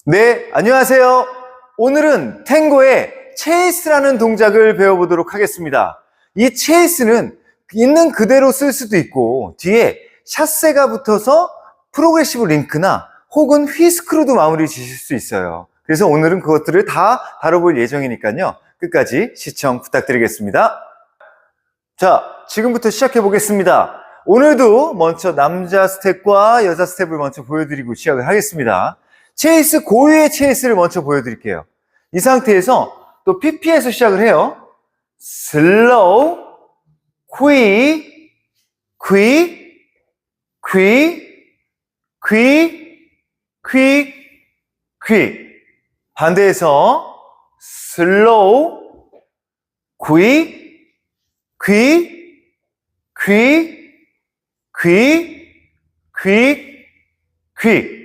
네, 안녕하세요. 오늘은 탱고의 체이스라는 동작을 배워보도록 하겠습니다. 이 체이스는 있는 그대로 쓸 수도 있고 뒤에 샷세가 붙어서 프로그레시브 링크나 혹은 휘스크로도 마무리 지실 수 있어요. 그래서 오늘은 그것들을 다 다뤄볼 예정이니까요. 끝까지 시청 부탁드리겠습니다. 자, 지금부터 시작해 보겠습니다. 오늘도 먼저 남자 스텝과 여자 스텝을 먼저 보여드리고 시작을 하겠습니다. 체이스, 고유의 체이스를 먼저 보여드릴게요. 이 상태에서 또 PP에서 시작을 해요. 슬로우, quick, quick, quick, quick, quick, quick. 반대에서 슬로우, quick, quick, quick, quick, quick, quick.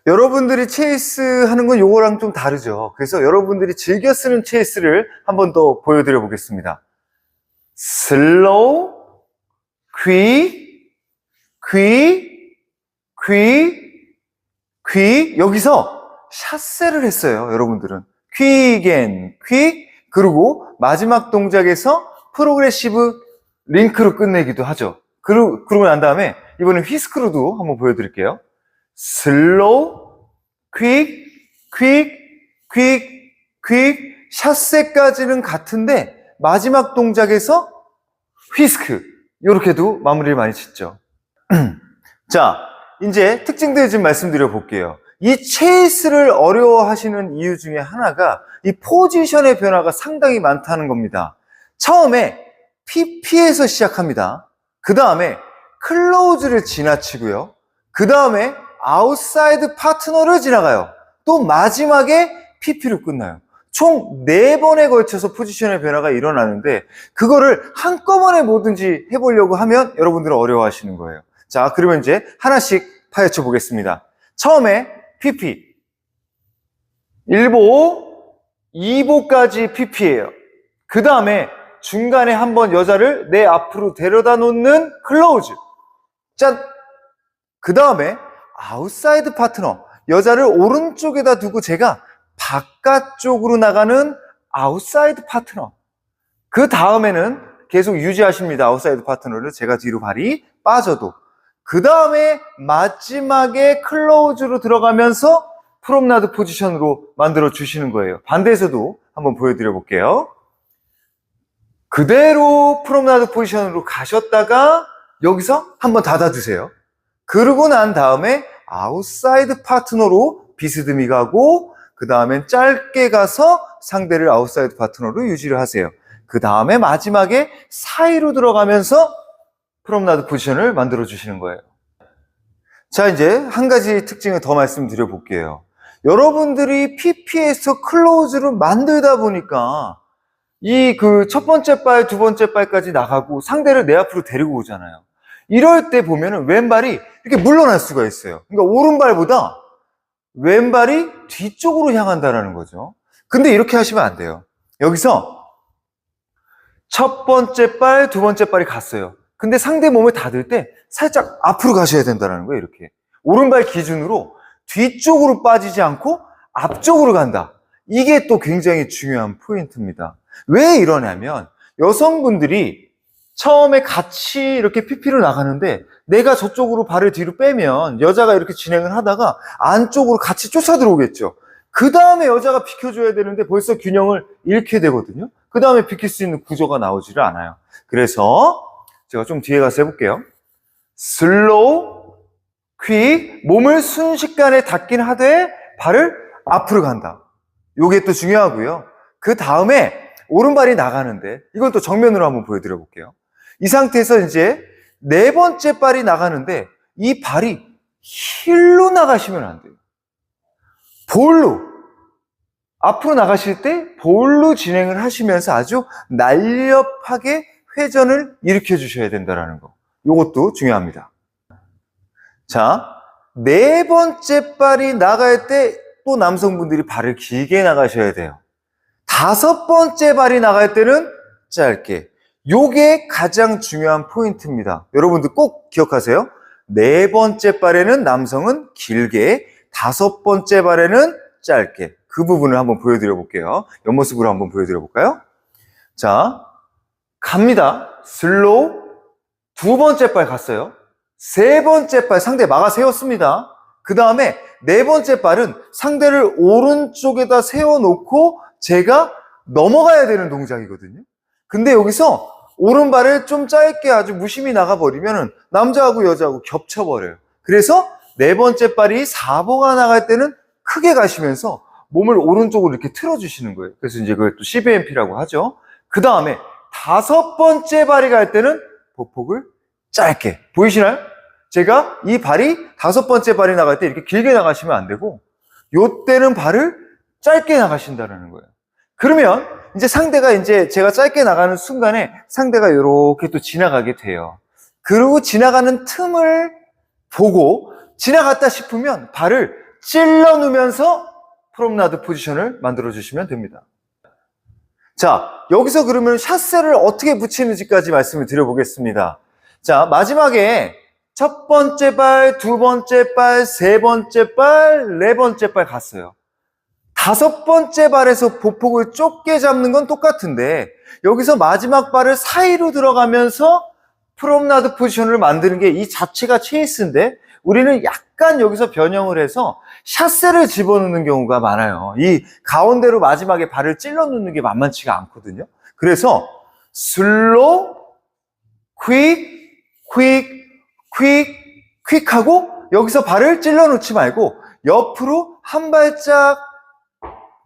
여러분들이 체이스 하는 건 요거랑 좀 다르죠. 그래서 여러분들이 즐겨 쓰는 체이스를 한 번 더 보여드려 보겠습니다. 슬로우, 퀴, 퀴, 퀴, 퀴. 여기서 샷세를 했어요, 여러분들은. 퀴겐, 퀴. 그리고 마지막 동작에서 프로그레시브 링크로 끝내기도 하죠. 그러고 난 다음에 이번엔 휘스크로도 한번 보여드릴게요. 슬로우, 퀵, 퀵, 퀵, 퀵. 샷세까지는 같은데 마지막 동작에서 휘스크, 이렇게도 마무리를 많이 짓죠. 자, 이제 특징들 좀 말씀드려 볼게요. 이 체이스를 어려워하시는 이유 중에 하나가 이 포지션의 변화가 상당히 많다는 겁니다. 처음에 PP에서 시작합니다. 그 다음에 클로즈를 지나치고요. 그 다음에 아웃사이드 파트너를 지나가요. 또 마지막에 PP로 끝나요. 총 4번에 걸쳐서 포지션의 변화가 일어나는데 그거를 한꺼번에 뭐든지 해보려고 하면 여러분들은 어려워하시는 거예요. 자, 그러면 이제 하나씩 파헤쳐 보겠습니다. 처음에 PP 1보, 2보까지 PP예요. 그 다음에 중간에 한번 여자를 내 앞으로 데려다 놓는 클로즈. 짠! 그 다음에 아웃사이드 파트너, 여자를 오른쪽에다 두고 제가 바깥쪽으로 나가는 아웃사이드 파트너. 그 다음에는 계속 유지하십니다. 아웃사이드 파트너를 제가 뒤로 발이 빠져도. 그 다음에 마지막에 클로즈로 들어가면서 프롬나드 포지션으로 만들어 주시는 거예요. 반대에서도 한번 보여드려 볼게요. 그대로 프롬나드 포지션으로 가셨다가 여기서 한번 닫아주세요. 그러고 난 다음에 아웃사이드 파트너로 비스듬히 가고 그 다음엔 짧게 가서 상대를 아웃사이드 파트너로 유지를 하세요. 그 다음에 마지막에 사이로 들어가면서 프롬나드 포지션을 만들어 주시는 거예요. 자, 이제 한 가지 특징을 더 말씀드려 볼게요. 여러분들이 PP에서 클로즈를 만들다 보니까 이 첫 번째 발, 두 번째 발까지 나가고 상대를 내 앞으로 데리고 오잖아요. 이럴 때 보면은 왼발이 이렇게 물러날 수가 있어요. 그러니까 오른발보다 왼발이 뒤쪽으로 향한다라는 거죠. 근데 이렇게 하시면 안 돼요. 여기서 첫 번째 발, 두 번째 발이 갔어요. 근데 상대 몸을 닫을 때 살짝 앞으로 가셔야 된다는 거예요. 이렇게 오른발 기준으로 뒤쪽으로 빠지지 않고 앞쪽으로 간다. 이게 또 굉장히 중요한 포인트입니다. 왜 이러냐면 여성분들이 처음에 같이 이렇게 PP로 나가는데 내가 저쪽으로 발을 뒤로 빼면 여자가 이렇게 진행을 하다가 안쪽으로 같이 쫓아 들어오겠죠. 그 다음에 여자가 비켜줘야 되는데 벌써 균형을 잃게 되거든요. 그 다음에 비킬 수 있는 구조가 나오지를 않아요. 그래서 제가 좀 뒤에 가서 해볼게요. 슬로우, 퀵, 몸을 순식간에 닫긴 하되 발을 앞으로 간다. 요게 또 중요하고요. 그 다음에 오른발이 나가는데 이걸 또 정면으로 한번 보여드려 볼게요. 이 상태에서 이제 네 번째 발이 나가는데 이 발이 힐로 나가시면 안 돼요. 볼로. 앞으로 나가실 때 볼로 진행을 하시면서 아주 날렵하게 회전을 일으켜 주셔야 된다는 거. 이것도 중요합니다. 자, 네 번째 발이 나갈 때 또 남성분들이 발을 길게 나가셔야 돼요. 다섯 번째 발이 나갈 때는 짧게. 요게 가장 중요한 포인트입니다. 여러분들 꼭 기억하세요. 네 번째 발에는 남성은 길게, 다섯 번째 발에는 짧게. 그 부분을 한번 보여드려 볼게요. 옆모습으로 한번 보여드려 볼까요? 자, 갑니다. 슬로우. 두 번째 발 갔어요. 세 번째 발 상대 막아 세웠습니다. 그 다음에 네 번째 발은 상대를 오른쪽에다 세워놓고 제가 넘어가야 되는 동작이거든요. 근데 여기서 오른발을 좀 짧게 아주 무심히 나가버리면 남자하고 여자하고 겹쳐버려요. 그래서 네 번째 발이 사보가 나갈 때는 크게 가시면서 몸을 오른쪽으로 이렇게 틀어주시는 거예요. 그래서 이제 그걸 또 CBMP라고 하죠. 그 다음에 다섯 번째 발이 갈 때는 보폭을 짧게. 보이시나요? 제가 이 발이 다섯 번째 발이 나갈 때 이렇게 길게 나가시면 안 되고, 요때는 발을 짧게 나가신다는 거예요. 그러면 이제 상대가 이제 제가 짧게 나가는 순간에 상대가 이렇게 또 지나가게 돼요. 그리고 지나가는 틈을 보고 지나갔다 싶으면 발을 찔러 넣으면서 프롬나드 포지션을 만들어 주시면 됩니다. 자, 여기서 그러면 샷세를 어떻게 붙이는지까지 말씀을 드려보겠습니다. 자, 마지막에 첫 번째 발, 두 번째 발, 세 번째 발, 네 번째 발 갔어요. 다섯 번째 발에서 보폭을 좁게 잡는 건 똑같은데 여기서 마지막 발을 사이로 들어가면서 프롬나드 포지션을 만드는 게 이 자체가 체이스인데 우리는 약간 여기서 변형을 해서 샷세를 집어넣는 경우가 많아요. 이 가운데로 마지막에 발을 찔러 넣는 게 만만치가 않거든요. 그래서 슬로우, 퀵, 퀵, 퀵 하고 여기서 발을 찔러 놓지 말고 옆으로 한 발짝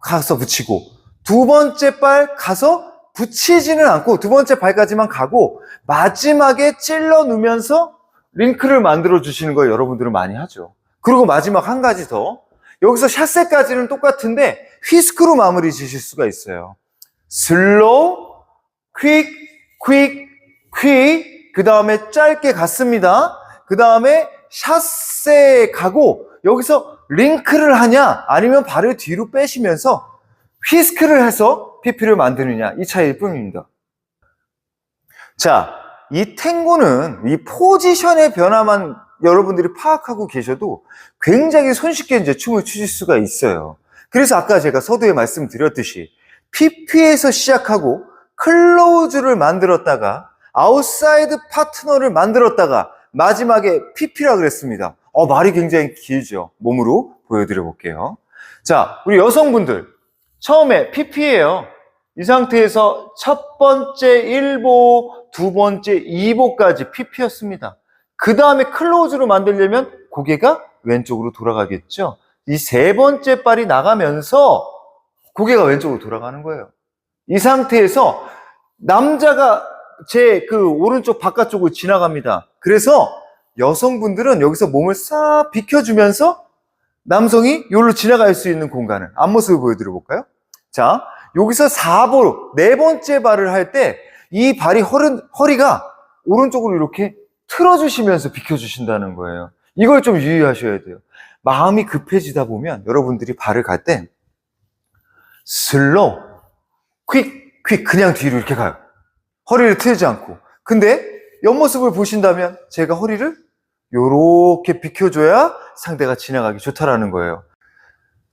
가서 붙이고 두 번째 발 가서 붙이지는 않고 두 번째 발까지만 가고 마지막에 찔러 놓으면서 링크를 만들어 주시는 걸 여러분들은 많이 하죠. 그리고 마지막 한 가지 더. 여기서 샷세까지는 똑같은데 휘스크로 마무리 지실 수가 있어요. 슬로우, 퀵, 퀵, 퀵. 그 다음에 짧게 갔습니다. 그 다음에 샷세 가고 여기서 링크를 하냐 아니면 발을 뒤로 빼시면서 휘스크를 해서 PP를 만드느냐 이 차이일 뿐입니다. 자, 이 탱고는 이 포지션의 변화만 여러분들이 파악하고 계셔도 굉장히 손쉽게 이제 춤을 추실 수가 있어요. 그래서 아까 제가 서두에 말씀드렸듯이 PP에서 시작하고 클로즈를 만들었다가 아웃사이드 파트너를 만들었다가 마지막에 PP라 그랬습니다. 말이 굉장히 길죠. 몸으로 보여드려 볼게요. 자, 우리 여성분들 처음에 PP예요. 이 상태에서 첫 번째 1보, 두 번째 2보까지 PP였습니다. 그 다음에 클로즈로 만들려면 고개가 왼쪽으로 돌아가겠죠. 이 세 번째 발이 나가면서 고개가 왼쪽으로 돌아가는 거예요. 이 상태에서 남자가 제 그 오른쪽 바깥쪽을 지나갑니다. 그래서 여성분들은 여기서 몸을 싹 비켜주면서 남성이 여기로 지나갈 수 있는 공간을 앞모습을 보여드려 볼까요? 자, 여기서 4보, 네 번째 발을 할 때 이 발이 허리가 오른쪽으로 이렇게 틀어주시면서 비켜주신다는 거예요. 이걸 좀 유의하셔야 돼요. 마음이 급해지다 보면 여러분들이 발을 갈 때 슬로우, 퀵 그냥 뒤로 이렇게 가요. 허리를 틀지 않고. 근데 옆모습을 보신다면 제가 허리를 요렇게 비켜줘야 상대가 지나가기 좋다라는 거예요.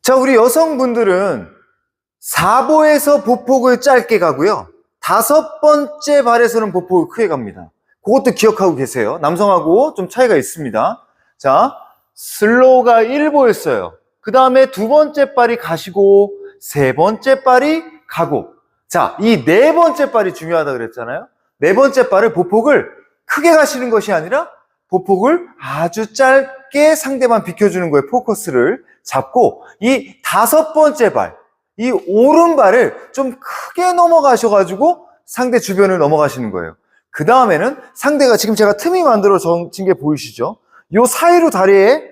자, 우리 여성분들은 4보에서 보폭을 짧게 가고요. 다섯 번째 발에서는 보폭을 크게 갑니다. 그것도 기억하고 계세요. 남성하고 좀 차이가 있습니다. 자, 슬로우가 1보였어요. 그 다음에 두 번째 발이 가시고 세 번째 발이 가고. 자, 이 네 번째 발이 중요하다 그랬잖아요. 네 번째 발을 보폭을 크게 가시는 것이 아니라 보폭을 아주 짧게 상대만 비켜주는 거에 포커스를 잡고 이 다섯 번째 발, 이 오른발을 좀 크게 넘어가셔가지고 상대 주변을 넘어가시는 거예요. 그 다음에는 상대가 지금 제가 틈이 만들어진 게 보이시죠? 요 사이로 다리에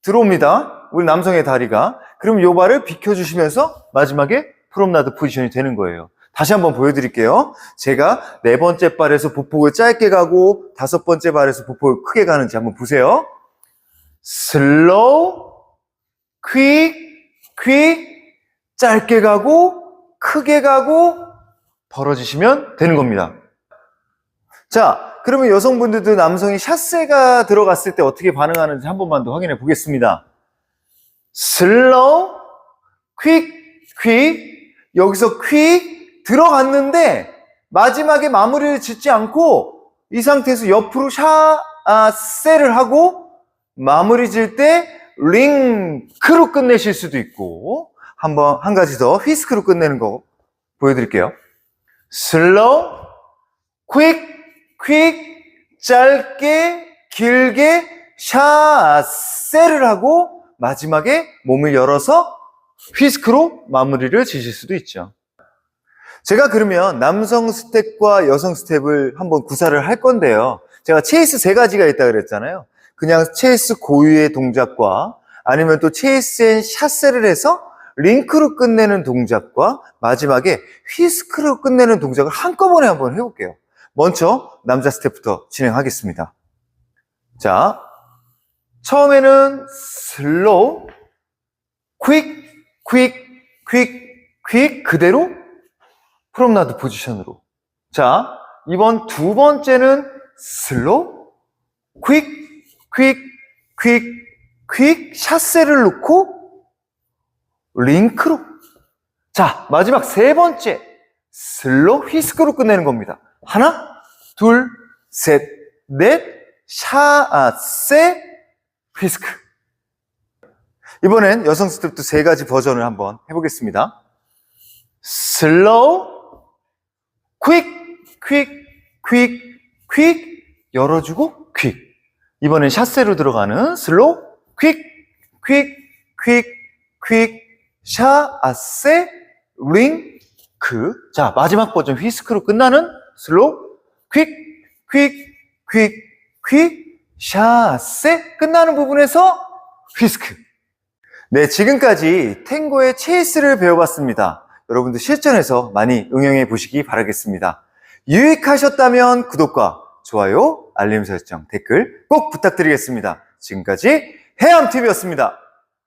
들어옵니다. 우리 남성의 다리가. 그럼 요 발을 비켜주시면서 마지막에 프롬나드 포지션이 되는 거예요. 다시 한번 보여드릴게요. 제가 네 번째 발에서 보폭을 짧게 가고 다섯 번째 발에서 보폭을 크게 가는지 한번 보세요. 슬로우, 퀵, 짧게 가고 크게 가고 벌어지시면 되는 겁니다. 자, 그러면 여성분들도 남성이 샷세가 들어갔을 때 어떻게 반응하는지 한 번만 더 확인해 보겠습니다. 슬로우, 퀵, 퀵. 여기서 퀵 들어갔는데 마지막에 마무리를 짓지 않고 이 상태에서 옆으로 셀을 하고 마무리 질 때 링크로 끝내실 수도 있고 한 가지 더 휘스크로 끝내는 거 보여드릴게요. 슬로우, 퀵, 퀵, 짧게, 길게 셀을 하고 마지막에 몸을 열어서 휘스크로 마무리를 지실 수도 있죠. 제가 그러면 남성 스텝과 여성 스텝을 한번 구사를 할 건데요. 제가 체이스 3가지가 있다고 그랬잖아요. 그냥 체이스 고유의 동작과 아니면 또 체이스 앤 샷셀을 해서 링크로 끝내는 동작과 마지막에 휘스크로 끝내는 동작을 한꺼번에 한번 해볼게요. 먼저 남자 스텝부터 진행하겠습니다. 자, 처음에는 슬로우, 퀵, 퀵, 퀵, 퀵 그대로 프롬나드 포지션으로. 자, 이번 두 번째는 슬로우, 퀵, 퀵, 퀵, 퀵 샷셀을 놓고 링크로. 자, 마지막 세 번째 슬로우 휘스크로 끝내는 겁니다. 하나, 둘, 셋, 넷, 샷셀, 휘스크. 이번엔 여성 스텝도 3가지 버전을 한번 해보겠습니다. 슬로우, 퀵, 퀵, 퀵, 퀵 열어주고 퀵. 이번엔 샷셀로 들어가는 슬로우, 퀵, 퀵, 퀵, 퀵, 샷셀, 링크. 자, 마지막 버전 휘스크로 끝나는 슬로우, 퀵, 퀵, 퀵, 퀵, 샷셀 끝나는 부분에서 휘스크. 네, 지금까지 탱고의 체이스를 배워봤습니다. 여러분들 실전에서 많이 응용해 보시기 바라겠습니다. 유익하셨다면 구독과 좋아요, 알림 설정, 댓글 꼭 부탁드리겠습니다. 지금까지 해암TV였습니다.